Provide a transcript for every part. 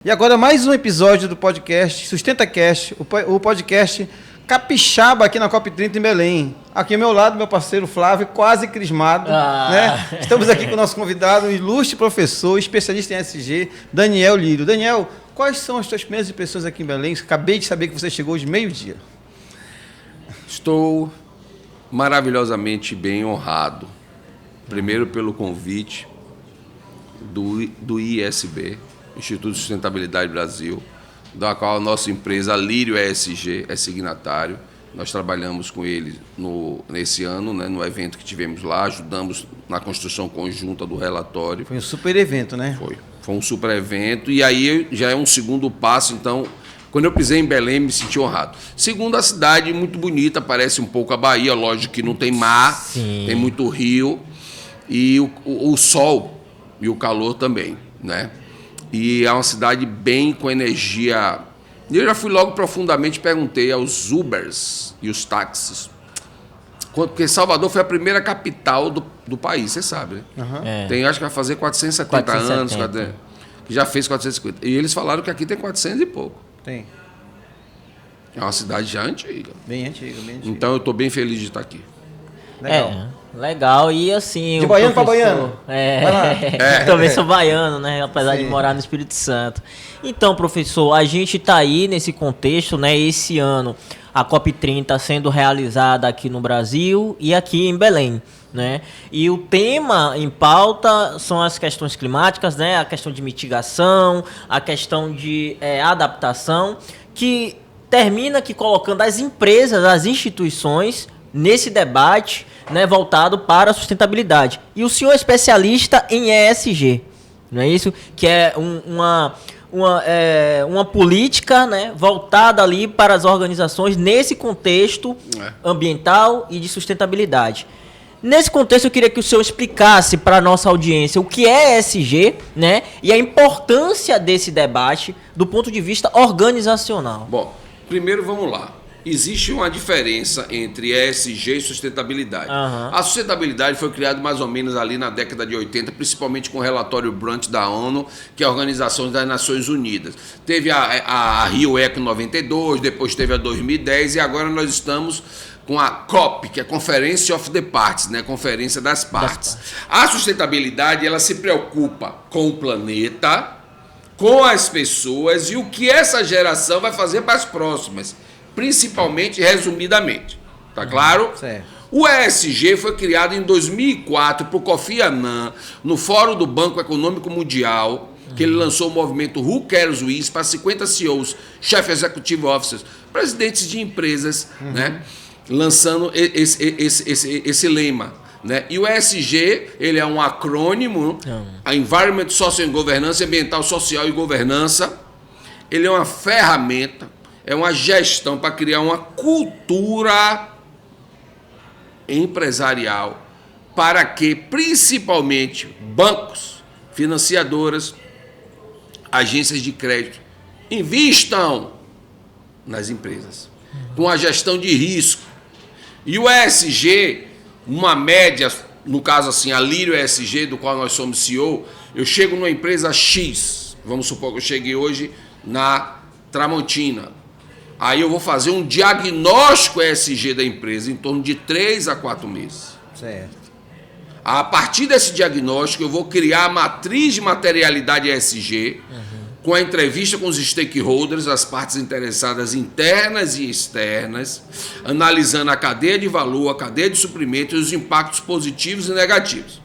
E agora mais um episódio do podcast SustentaCast, o podcast capixaba aqui na COP30 em Belém. Aqui ao meu lado, meu parceiro Flávio, quase crismado. Né? Estamos aqui com o nosso convidado, um ilustre professor, especialista em ESG, Daniel Lírio. Daniel, quais são as suas primeiras impressões aqui em Belém? Acabei de saber que você chegou hoje meio-dia. Estou maravilhosamente bem honrado. Primeiro pelo convite do ISB, Instituto de Sustentabilidade Brasil, da qual a nossa empresa Lírio ESG é signatário. Nós trabalhamos com ele nesse ano, né, no evento que tivemos lá, ajudamos na construção conjunta do relatório. Foi um super evento, né? Foi um super evento, e aí já é um segundo passo. Então, quando eu pisei em Belém, me senti honrado. Segundo, a cidade muito bonita, parece um pouco a Bahia, lógico que não tem mar, sim, tem muito rio, e o sol e o calor também, né? E é uma cidade bem com energia. Eu já fui logo profundamente, perguntei aos Ubers e os táxis, porque Salvador foi a primeira capital do país, você sabe, né? Uhum. Tem, acho que vai fazer 470 anos, que já fez 450. E eles falaram que aqui tem 400 e pouco. Tem. É uma cidade já antiga. Bem antiga, bem antiga. Então eu estou bem feliz de estar aqui. Legal. Legal, e assim... De baiano para baiano. Também sou baiano, né? Apesar de morar no Espírito Santo. Então, professor, a gente está aí nesse contexto, né? Esse ano, a COP30 sendo realizada aqui no Brasil e aqui em Belém, né? E o tema em pauta são as questões climáticas, né? A questão de mitigação, a questão de adaptação, que termina aqui colocando as empresas, as instituições nesse debate, né, voltado para a sustentabilidade. E o senhor é especialista em ESG, não é isso? Que é uma política, né, voltada ali para as organizações nesse contexto ambiental e de sustentabilidade. Nesse contexto, eu queria que o senhor explicasse para a nossa audiência o que é ESG, né, e a importância desse debate do ponto de vista organizacional. Bom, primeiro vamos lá. Existe uma diferença entre ESG e sustentabilidade. Uhum. A sustentabilidade foi criada mais ou menos ali na década de 80, principalmente com o relatório Brundtland da ONU, que é a Organização das Nações Unidas. Teve a Rio Eco 92, depois teve a 2010 e agora nós estamos com a COP, que é Conference of the Parties, né? Conferência das Partes. A sustentabilidade, ela se preocupa com o planeta, com as pessoas e o que essa geração vai fazer para as próximas. Principalmente, resumidamente. Tá claro? Certo. O ESG foi criado em 2004 por Kofi Annan, no Fórum do Banco Econômico Mundial, que ele lançou o movimento Who Cares We para 50 CEOs, Chief Executive Officers, presidentes de empresas, né, lançando esse lema. Né? E o ESG, ele é um acrônimo, a Environment, Social and Governance, ambiental, social e governança. Ele é uma ferramenta, é uma gestão para criar uma cultura empresarial para que, principalmente, bancos, financiadoras, agências de crédito, invistam nas empresas, com a gestão de risco. E o ESG, uma média, no caso assim, a Lírio ESG, do qual nós somos CEO, eu chego numa empresa X, vamos supor que eu cheguei hoje na Tramontina. Aí eu vou fazer um diagnóstico ESG da empresa em torno de 3 a 4 meses. Certo. A partir desse diagnóstico, eu vou criar a matriz de materialidade ESG, com a entrevista com os stakeholders, as partes interessadas internas e externas, analisando a cadeia de valor, a cadeia de suprimento e os impactos positivos e negativos.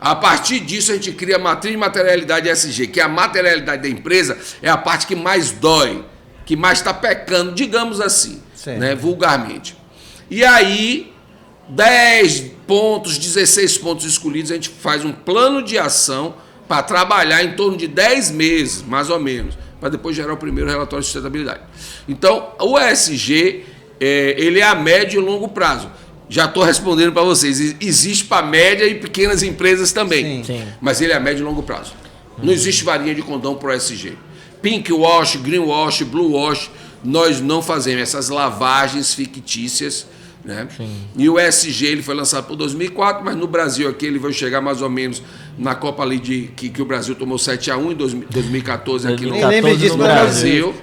A partir disso, a gente cria a matriz de materialidade ESG, que é a materialidade da empresa, é a parte que mais dói, que mais está pecando, digamos assim, né, vulgarmente. E aí, 10 pontos, 16 pontos escolhidos, a gente faz um plano de ação para trabalhar em torno de 10 meses, mais ou menos, para depois gerar o primeiro relatório de sustentabilidade. Então, o ESG, ele é a médio e longo prazo. Já estou respondendo para vocês. Existe para média e pequenas empresas também, Sim. Mas ele é a médio e longo prazo. Não existe varinha de condão para o ESG. Pink wash, green wash, blue wash, nós não fazemos essas lavagens fictícias né? E o ESG ele foi lançado por 2004, mas no Brasil aqui ele vai chegar mais ou menos na Copa ali que o Brasil tomou 7-1 em 2014 aqui no Brasil.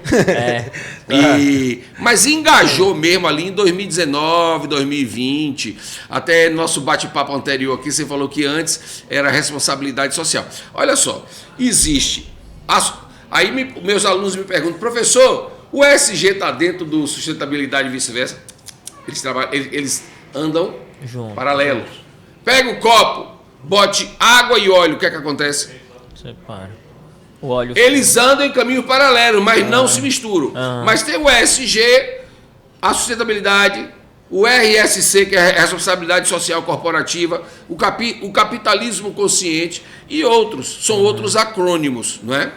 Mas engajou mesmo ali em 2019, 2020. Até nosso bate-papo anterior aqui, você falou que antes era responsabilidade social. Olha só, existe... Aí meus alunos me perguntam, professor, o ESG está dentro do sustentabilidade e vice-versa? Eles andam paralelos. Pega o copo, bote água e óleo, o que é que acontece? Separa. O óleo. Eles andam em caminho paralelo, mas não se misturam. Mas tem o ESG, a sustentabilidade, o RSC, que é a responsabilidade social corporativa, o capitalismo consciente e outros. São outros acrônimos, não é?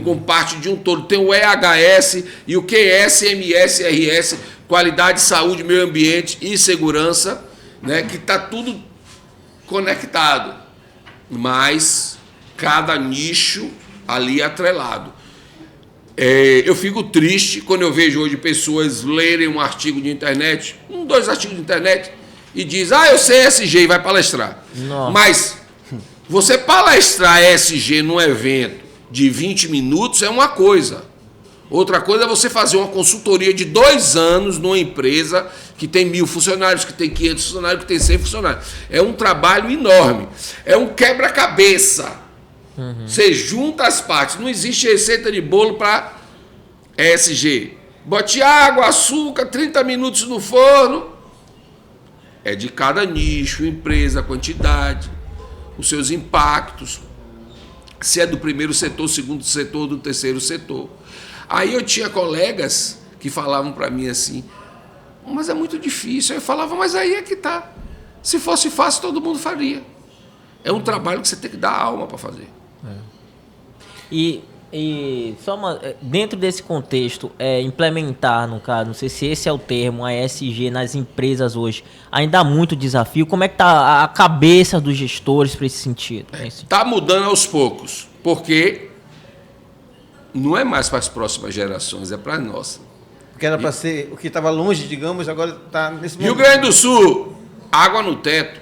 Como parte de um todo. Tem o EHS e o QSMSRS, qualidade, saúde, meio ambiente e segurança, né? Que está tudo conectado, mas cada nicho ali atrelado. Eu fico triste quando eu vejo hoje pessoas lerem um artigo de internet, 2 artigos de internet, e diz, eu sei ESG e vai palestrar. Nossa. Mas você palestrar ESG num evento de 20 minutos é uma coisa. Outra coisa é você fazer uma consultoria de 2 anos numa empresa que tem 1.000 funcionários, que tem 500 funcionários, que tem 100 funcionários. É um trabalho enorme. É um quebra-cabeça. Você junta as partes. Não existe receita de bolo para ESG. Bote água, açúcar, 30 minutos no forno. É de cada nicho, empresa, quantidade, os seus impactos. Se é do primeiro setor, segundo setor, do terceiro setor. Aí eu tinha colegas que falavam para mim assim, mas é muito difícil. Eu falava, mas aí é que tá. Se fosse fácil, todo mundo faria. É um trabalho que você tem que dar alma para fazer. E só dentro desse contexto, implementar, no caso, não sei se esse é o termo, a ESG nas empresas hoje, ainda há muito desafio. Como é que está a cabeça dos gestores para esse sentido? Está mudando aos poucos, porque não é mais para as próximas gerações, é para a nossa. Porque era para ser o que estava longe, digamos, agora está nesse momento. Rio Grande do Sul, água no teto.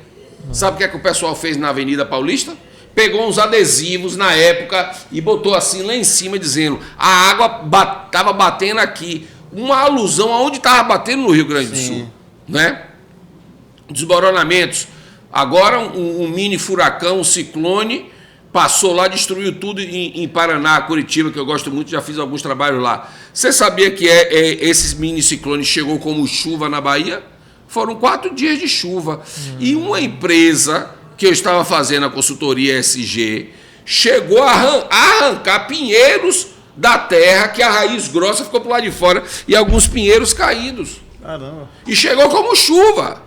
Sabe o que é que o pessoal fez na Avenida Paulista? Pegou uns adesivos na época e botou assim lá em cima, dizendo a água estava batendo aqui. Uma alusão aonde estava batendo no Rio Grande do Sul. Né? Desmoronamentos. Agora um mini furacão, um ciclone, passou lá, destruiu tudo em Paraná, Curitiba, que eu gosto muito, já fiz alguns trabalhos lá. Você sabia que esses mini ciclones chegou como chuva na Bahia? Foram 4 dias de chuva. E uma empresa que eu estava fazendo a consultoria ESG chegou a arrancar pinheiros da terra, que a raiz grossa ficou para o lado de fora, e alguns pinheiros caídos. Caramba. E chegou como chuva.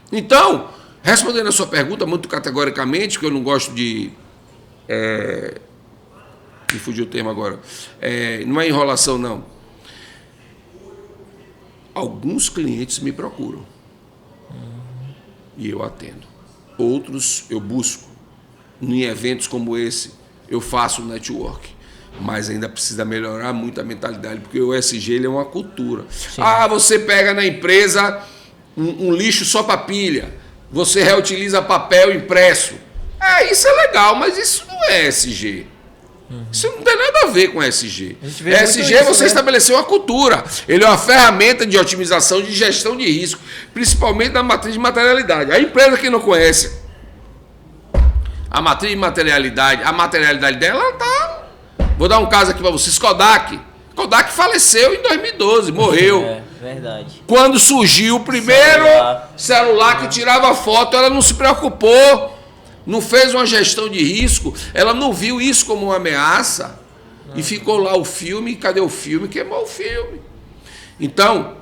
Então, respondendo a sua pergunta muito categoricamente, que eu não gosto de... me fugiu o termo agora. Não é enrolação, não. Alguns clientes me procuram. E eu atendo. Outros eu busco. Em eventos como esse, eu faço network. Mas ainda precisa melhorar muito a mentalidade, porque o ESG ele é uma cultura. Sim. Você pega na empresa um lixo só para pilha. Você reutiliza papel impresso. Isso é legal, mas isso não é ESG. Isso não tem nada a ver com ESG. ESG é você estabelecer uma cultura. Ele é uma ferramenta de otimização, de gestão de risco, principalmente na matriz de materialidade. A empresa que não conhece a matriz de materialidade, a materialidade dela tá... Vou dar um caso aqui para vocês. Kodak faleceu em 2012, morreu. Verdade. Quando surgiu o primeiro celular que tirava foto, ela não se preocupou. Não fez uma gestão de risco, ela não viu isso como uma ameaça e ficou lá o filme, cadê o filme? Queimou o filme. Então,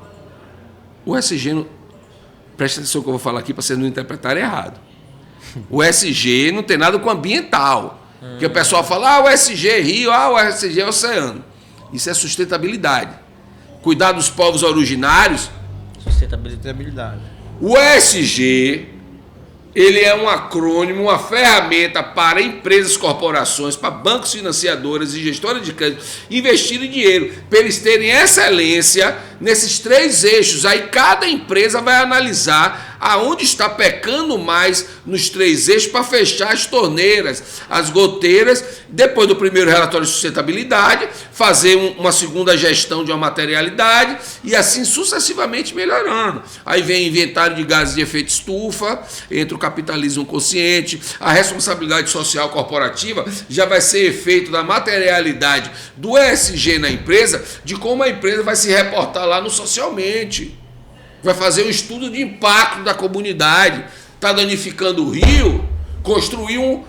o ESG, presta atenção que eu vou falar aqui para vocês não interpretarem errado. O ESG não tem nada com ambiental, porque o pessoal fala, o ESG é rio, o ESG é oceano. Isso é sustentabilidade. Cuidar dos povos originários. Sustentabilidade. O ESG... ele é um acrônimo, uma ferramenta para empresas, corporações, para bancos financiadores e gestoras de crédito investirem dinheiro, para eles terem excelência nesses 3 eixos. Aí cada empresa vai analisar aonde está pecando mais nos 3 eixos para fechar as torneiras, as goteiras. Depois do primeiro relatório de sustentabilidade, fazer uma segunda gestão de uma materialidade e assim sucessivamente melhorando. Aí vem inventário de gases de efeito estufa, entra o capitalismo consciente, a responsabilidade social corporativa já vai ser efeito da materialidade do ESG na empresa, de como a empresa vai se reportar lá no socialmente. Vai fazer um estudo de impacto da comunidade. Está danificando o rio, construir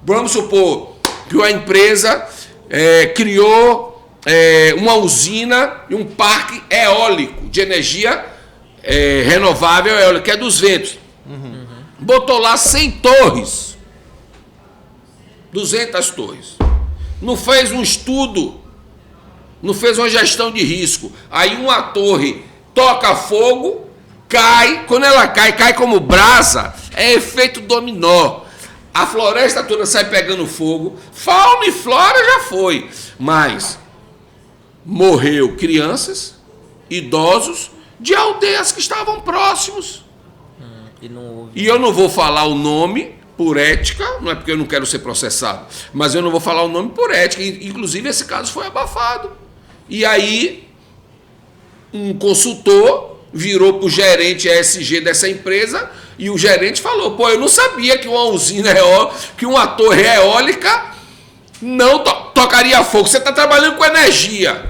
vamos supor que a empresa criou uma usina e um parque eólico, de energia renovável eólica, que é dos ventos. Botou lá 100 torres, 200 torres. Não fez um estudo, não fez uma gestão de risco. Aí uma torre toca fogo, cai, quando ela cai como brasa, é efeito dominó. A floresta toda sai pegando fogo, fauna e flora já foi, mas morreu crianças, idosos, de aldeias que estavam próximos. E eu não vou falar o nome por ética, não é porque eu não quero ser processado, mas eu não vou falar o nome por ética, inclusive esse caso foi abafado. E aí um consultor virou para o gerente ESG dessa empresa e o gerente falou, pô, eu não sabia que uma usina eólica, que uma torre eólica não tocaria fogo. Você está trabalhando com energia.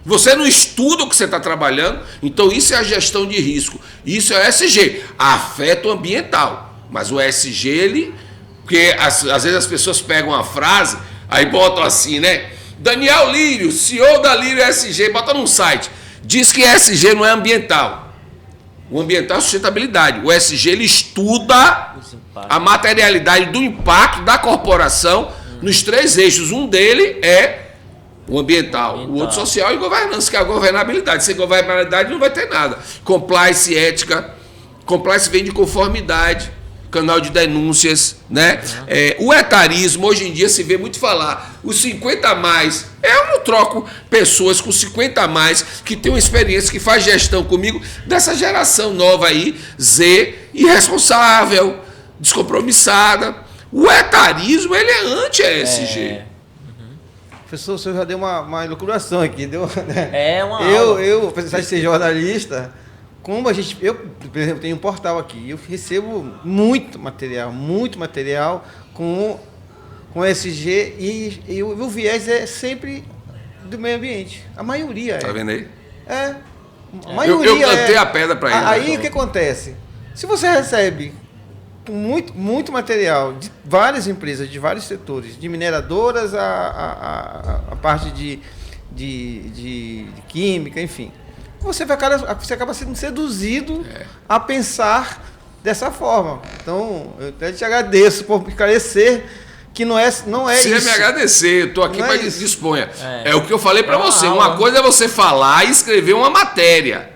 Você não estuda o que você está trabalhando. Então isso é a gestão de risco. Isso é o ESG, afeto ambiental. Mas o ESG, ele... Porque às vezes as pessoas pegam uma frase, aí botam assim, né? Daniel Lírio, CEO da Lírio ESG, bota num site. Diz que ESG não é ambiental. O ambiental é sustentabilidade. O ESG, ele estuda a materialidade do impacto da corporação nos 3 eixos. Um dele é o ambiental, o outro social e governança, que é a governabilidade. Sem governabilidade não vai ter nada. Compliance, ética. Compliance vem de conformidade, canal de denúncias, né? O etarismo, hoje em dia se vê muito falar, os 50 a mais, eu não troco pessoas com 50 a mais, que tem uma experiência, que faz gestão comigo, dessa geração nova aí, Z, irresponsável, descompromissada. O etarismo, ele é anti-ESG. Professor, o senhor já deu uma elucubração aqui, deu, né? Eu, apesar de ser jornalista, como eu, por exemplo, tenho um portal aqui, eu recebo muito material com ESG e o viés é sempre do meio ambiente. A maioria é. Tá vendo aí? A maioria eu cantei a pedra para ele. Aí o que acontece? Se você recebe muito material de várias empresas, de vários setores, de mineradoras a parte de química, enfim, você acaba sendo seduzido a pensar dessa forma. Então, eu até te agradeço por esclarecer que não é Você isso. me agradecer, eu estou aqui para disponha. É o que eu falei para você. aula. Uma coisa é você falar e escrever uma matéria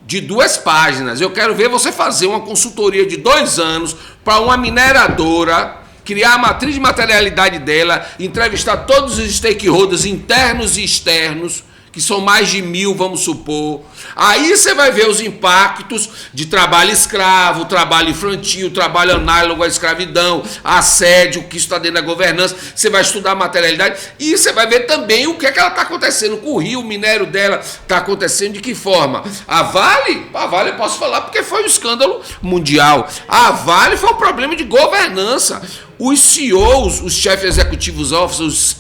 de 2 páginas. Eu quero ver você fazer uma consultoria de 2 anos para uma mineradora, criar a matriz de materialidade dela, entrevistar todos os stakeholders internos e externos, que são mais de 1000, vamos supor. Aí você vai ver os impactos de trabalho escravo, trabalho infantil, trabalho análogo à escravidão, assédio, que isso está dentro da governança. Você vai estudar a materialidade e você vai ver também o que é que ela está acontecendo com o rio, o minério dela está acontecendo de que forma. A Vale eu posso falar porque foi um escândalo mundial. A Vale foi um problema de governança. Os CEOs, os Chief Executive Officers,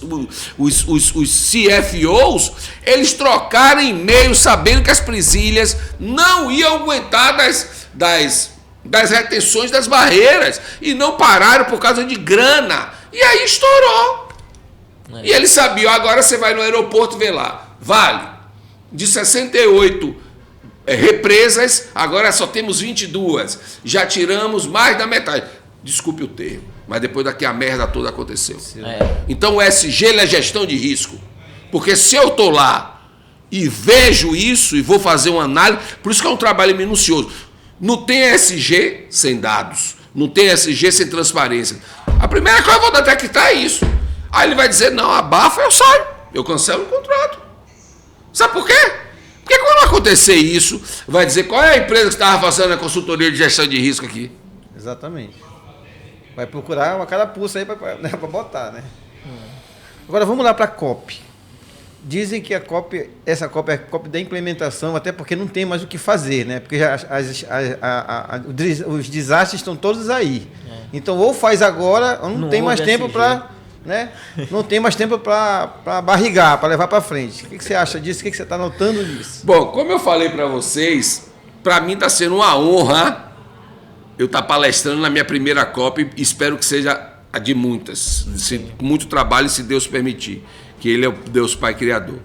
os CFOs, eles trocaram e-mails sabendo que as presilhas não iam aguentar das retenções das barreiras e não pararam por causa de grana. E aí estourou. E eles sabiam, agora você vai no aeroporto e vê lá, Vale, de 68 represas, agora só temos 22. Já tiramos mais da metade. Desculpe o termo, mas depois daqui a merda toda aconteceu. Então o ESG é gestão de risco. Porque se eu estou lá e vejo isso e vou fazer uma análise, por isso que é um trabalho minucioso. Não tem ESG sem dados, não tem ESG sem transparência. A primeira coisa que eu vou detectar é isso. Aí ele vai dizer, não, abafa, eu saio, eu cancelo o contrato. Sabe por quê? Porque quando acontecer isso, vai dizer qual é a empresa que estava fazendo a consultoria de gestão de risco aqui. Exatamente. Vai procurar uma carapuça aí para botar, né? Agora vamos lá para a COP. Dizem que essa COP é a COP da implementação, até porque não tem mais o que fazer, né? Porque os desastres estão todos aí. Então, ou faz agora, ou não tem mais tempo para... Né? Não tem mais tempo para barrigar, para levar para frente. O que você acha disso? O que você está notando disso? Bom, como eu falei para vocês, para mim está sendo uma honra eu estar palestrando na minha primeira COP. Espero que seja a de muitas. Muito trabalho, se Deus permitir. Que Ele é o Deus Pai Criador.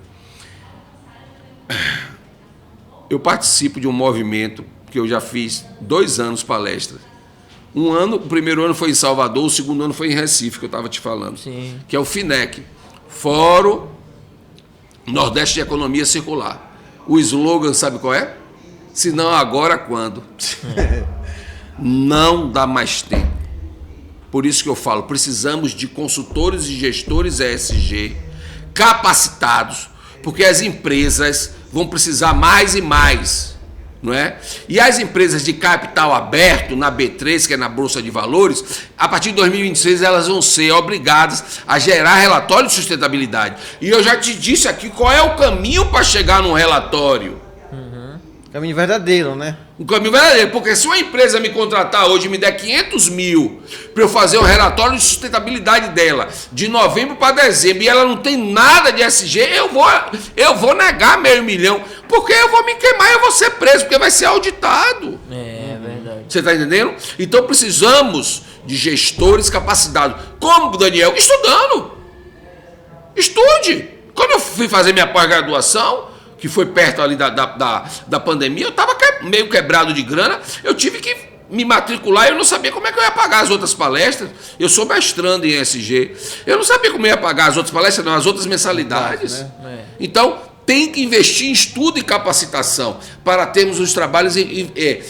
Eu participo de um movimento que eu já fiz 2 anos palestra. O primeiro ano foi em Salvador, o segundo ano foi em Recife, que eu estava te falando. Sim. Que é o FINEC, Fórum Nordeste de Economia Circular. O slogan, sabe qual é? Se não agora, quando? Não dá mais tempo. Por isso que eu falo, precisamos de consultores e gestores ESG capacitados, porque as empresas vão precisar mais e mais, não é? E as empresas de capital aberto, na B3, que é na Bolsa de Valores, a partir de 2026 elas vão ser obrigadas a gerar relatório de sustentabilidade. E eu já te disse aqui qual é o caminho para chegar num relatório. Caminho verdadeiro, né? Um caminho verdadeiro, porque se uma empresa me contratar hoje e me der 500 mil para eu fazer um relatório de sustentabilidade dela de novembro para dezembro e ela não tem nada de ESG, eu vou negar meio milhão, porque eu vou me queimar e eu vou ser preso, porque vai ser auditado. É verdade. Você está entendendo? Então precisamos de gestores capacitados. Como, Daniel? Estudando. Estude. Quando eu fui fazer minha pós-graduação, que foi perto ali da pandemia, eu estava meio quebrado de grana, eu tive que me matricular e eu não sabia como é que eu ia pagar as outras palestras. Eu sou mestrando em ESG. Eu não sabia como eu ia pagar as outras palestras, não, as outras mensalidades. Né? Então, tem que investir em estudo e capacitação para termos os trabalhos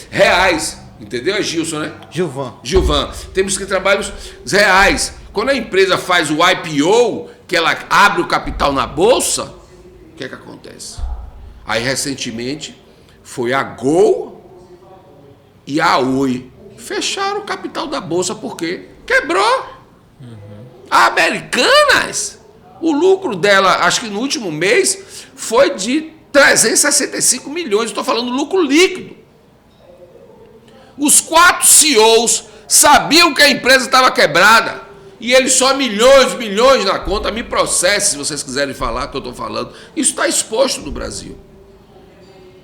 reais. Entendeu, Gilson, né? Gilvan. Temos que trabalhos reais. Quando a empresa faz o IPO, que ela abre o capital na bolsa, o que é que acontece? Aí, recentemente, foi a Gol e a Oi. Fecharam o capital da Bolsa, por quê? Quebrou. A Americanas, o lucro dela, acho que no último mês, foi de 365 milhões. Estou falando lucro líquido. Os 4 CEOs sabiam que a empresa estava quebrada. E eles só milhões na conta. Me processe se vocês quiserem falar o que eu estou falando. Isso está exposto no Brasil.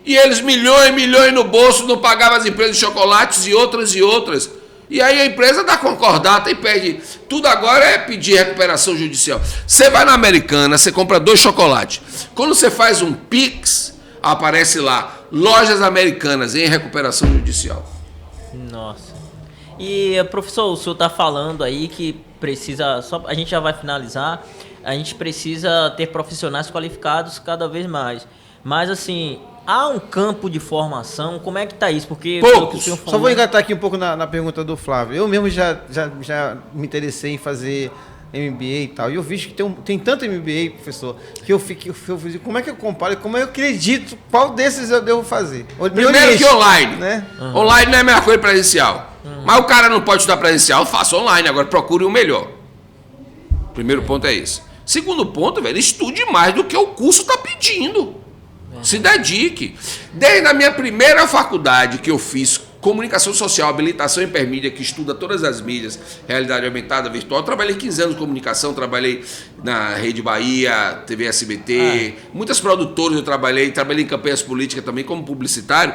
E eles milhões no bolso, não pagavam as empresas de chocolates e outras. E aí a empresa dá concordata e pede. Tudo agora é pedir recuperação judicial. Você vai na Americana, você compra 2 chocolates. Quando você faz um Pix, aparece lá, Lojas Americanas em recuperação judicial. Nossa. E, professor, o senhor está falando aí que precisa, a gente já vai finalizar, a gente precisa ter profissionais qualificados cada vez mais. Mas, assim, há um campo de formação, como é que está isso? Porque poucos. Só vou engatar aqui um pouco na pergunta do Flávio. Eu mesmo já me interessei em fazer MBA e tal. E eu vejo que tem tanto MBA, professor, que eu fico, como é que eu comparo, como eu acredito, qual desses eu devo fazer? Primeiro que online. Né? Online não é a mesma coisa que presencial. Mas o cara não pode estudar presencial, faça online. Agora procure o melhor. Primeiro ponto é esse. Segundo ponto, velho, estude mais do que o curso está pedindo. Se dedique. Desde a minha primeira faculdade que eu fiz, Comunicação Social, Habilitação Hipermídia, que estuda todas as mídias, realidade aumentada, virtual. Eu trabalhei 15 anos em comunicação, trabalhei na Rede Bahia, TV SBT, muitas produtoras eu trabalhei em campanhas políticas também como publicitário.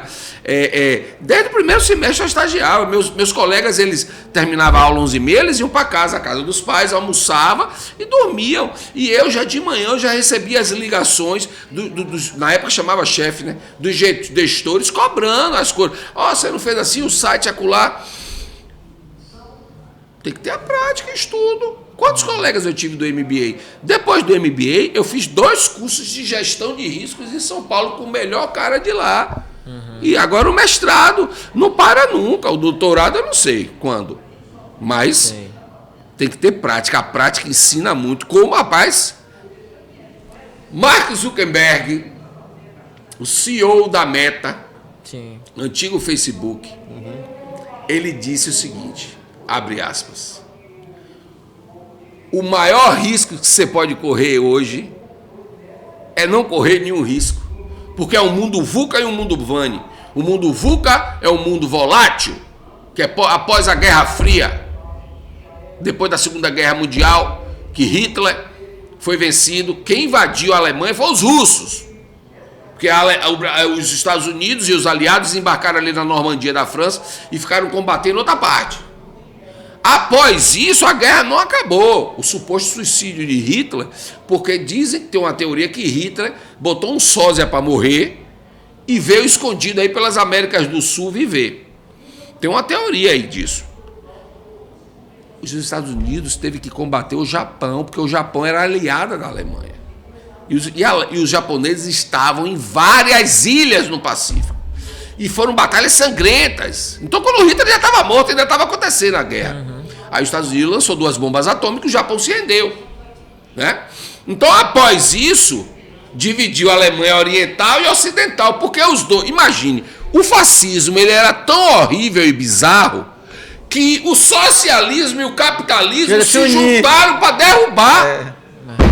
Desde o primeiro semestre eu estagiava. Meus colegas, eles terminavam a aula 11h30, eles iam para casa, a casa dos pais, almoçavam e dormiam. E eu já de manhã eu já recebia as ligações, na época chamava chefe, né? Dos gestores cobrando as coisas. Você não fez assim, o site acolá. Tem que ter a prática, estudo. Quantos colegas eu tive do MBA? Depois do MBA, eu fiz 2 cursos de gestão de riscos em São Paulo com o melhor cara de lá. E agora o mestrado não para nunca. O doutorado eu não sei quando. Mas tem que ter prática. A prática ensina muito. Como, rapaz, Mark Zuckerberg o CEO da Meta, Sim. antigo Facebook, ele disse o seguinte, abre aspas, o maior risco que você pode correr hoje é não correr nenhum risco, porque é um mundo VUCA e um mundo VANI. O mundo VUCA é um mundo volátil, que é após a Guerra Fria, depois da Segunda Guerra Mundial, que Hitler foi vencido, quem invadiu a Alemanha foram os russos, porque os Estados Unidos e os aliados embarcaram ali na Normandia da França e ficaram combatendo outra parte. Após isso, a guerra não acabou. O suposto suicídio de Hitler, porque dizem que tem uma teoria que Hitler botou um sósia para morrer e veio escondido aí pelas Américas do Sul viver. Tem uma teoria aí disso. Os Estados Unidos teve que combater o Japão, porque o Japão era aliado da Alemanha. E os japoneses estavam em várias ilhas no Pacífico. E foram batalhas sangrentas. Então, quando o Hitler já estava morto, ainda estava acontecendo a guerra. Aí os Estados Unidos lançou 2 bombas atômicas e o Japão se rendeu. Né? Então, após isso, dividiu a Alemanha oriental e ocidental. Porque os dois... Imagine, o fascismo ele era tão horrível e bizarro que o socialismo e o capitalismo se juntaram para derrubar.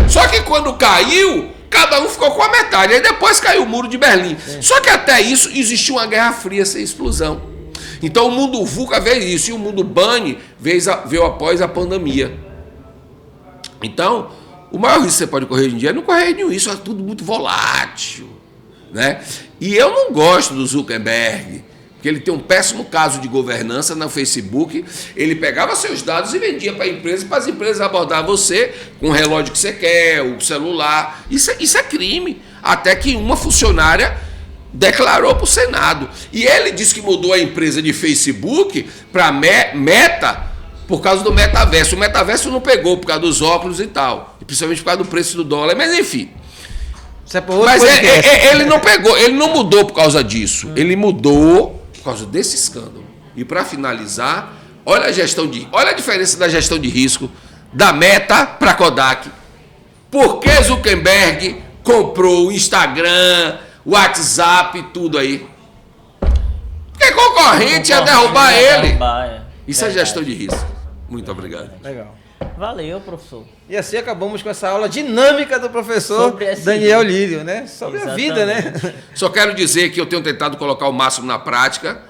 Só que quando caiu, cada um ficou com a metade. Aí depois caiu o muro de Berlim. Só que até isso existiu uma guerra fria sem explosão. Então o mundo VUCA veio isso. E o mundo BANI veio após a pandemia. Então, o maior risco que você pode correr hoje em dia é não correr nenhum. Isso é tudo muito volátil. Né? E eu não gosto do Zuckerberg, porque ele tem um péssimo caso de governança no Facebook. Ele pegava seus dados e vendia para a empresa, para as empresas abordar você com o relógio que você quer, o celular. Isso é crime. Até que uma funcionária declarou para o Senado. E ele disse que mudou a empresa de Facebook para Meta por causa do metaverso. O metaverso não pegou por causa dos óculos e tal, e principalmente por causa do preço do dólar, mas enfim. Mas ele não pegou, ele não mudou por causa disso. Ele mudou por causa desse escândalo. E para finalizar, olha a diferença da gestão de risco da Meta para Kodak. Por que Zuckerberg comprou o Instagram, o WhatsApp, tudo aí? Porque concorrente ia derrubar ele. Isso é gestão de risco. Muito obrigado. Legal. Valeu, professor. E assim acabamos com essa aula dinâmica do professor Daniel Lírio, né? Sobre a vida, né? Só quero dizer que eu tenho tentado colocar o máximo na prática,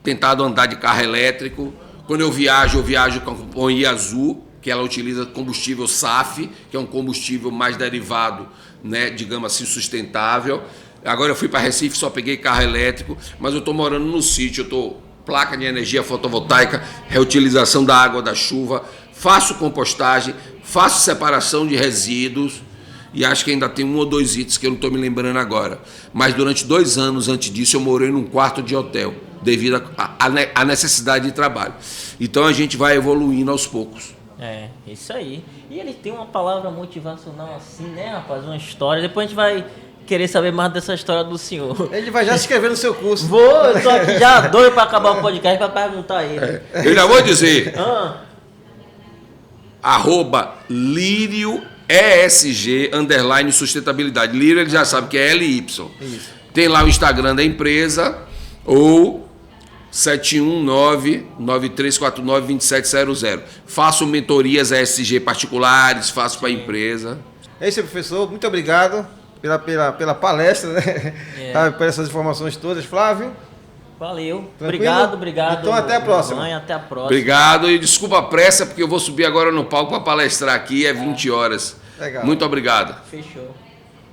tentado andar de carro elétrico. Quando eu viajo com a Companhia Azul, que ela utiliza combustível SAF, que é um combustível mais derivado, né, digamos assim, sustentável. Agora eu fui para Recife, só peguei carro elétrico, mas eu estou morando no sítio, eu estou placa de energia fotovoltaica, reutilização da água da chuva, faço compostagem, faço separação de resíduos e acho que ainda tem 1 ou 2 itens que eu não estou me lembrando agora. Mas durante 2 anos antes disso eu morei num quarto de hotel, devido à necessidade de trabalho. Então a gente vai evoluindo aos poucos. É, isso aí. E ele tem uma palavra motivacional assim, né, rapaz? Uma história. Depois a gente vai querer saber mais dessa história do senhor. Ele vai já se inscrever no seu curso. Eu tô aqui já doido para acabar o podcast para perguntar a ele. Eu já vou dizer. @Lírio ESG _sustentabilidade. Lírio ele já sabe que é LY. Isso. Tem lá o Instagram da empresa ou 719-9349-2700. Faço mentorias ESG particulares, faço para a empresa. É isso aí, professor. Muito obrigado pela palestra, né? Por essas informações todas. Flávio? Valeu. Tranquilo? Obrigado. Então até a próxima. Até a próxima. Obrigado e desculpa a pressa, porque eu vou subir agora no palco para palestrar aqui, 20 horas. Legal. Muito obrigado. Fechou.